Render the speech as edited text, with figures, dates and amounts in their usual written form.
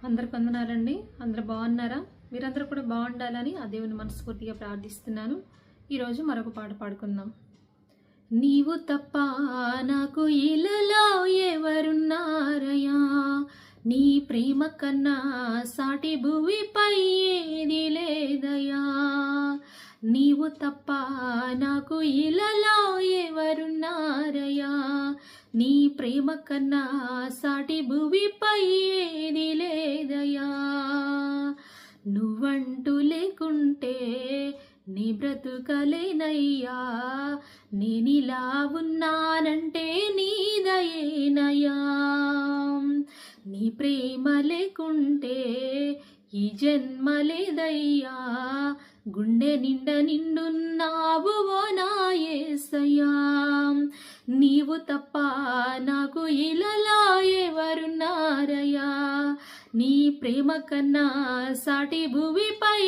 అందరికి వందనాలండి. అందరూ బాగున్నారా? మీరందరూ కూడా బాగుండాలని ఆ దేవుని మనస్ఫూర్తిగా ప్రార్థిస్తున్నాను. ఈరోజు మరొక పాట పాడుకుందాం. నీవు తప్ప నాకు ఇలలో ఎవరున్నారయ్యా, నీ ప్రేమ కన్నా సాటి భూమిపై ఏది లేదయ్యా. నీవు తప్ప నాకు ఇలలో ఎవరున్నారయ్యా, నీ ప్రేమ కన్నా సాటి భూమిపై ఏది లేదయ్యా. నువ్వంటూ లేకుంటే నీ బ్రతుకలేనయ్యా, నేనిలా ఉన్నానంటే నీ దయేనయ్యా. నీ ప్రేమ లేకుంటే ఈ జన్మ లేదయ్యా, గుండె నిండా నిండున్నావు ఓ నా యేసయ్యా. నీవు తప్ప నాకు ఇలలో ఎవరున్నారయ్యా, నీ ప్రేమ కన్నా సాటి భూమిపై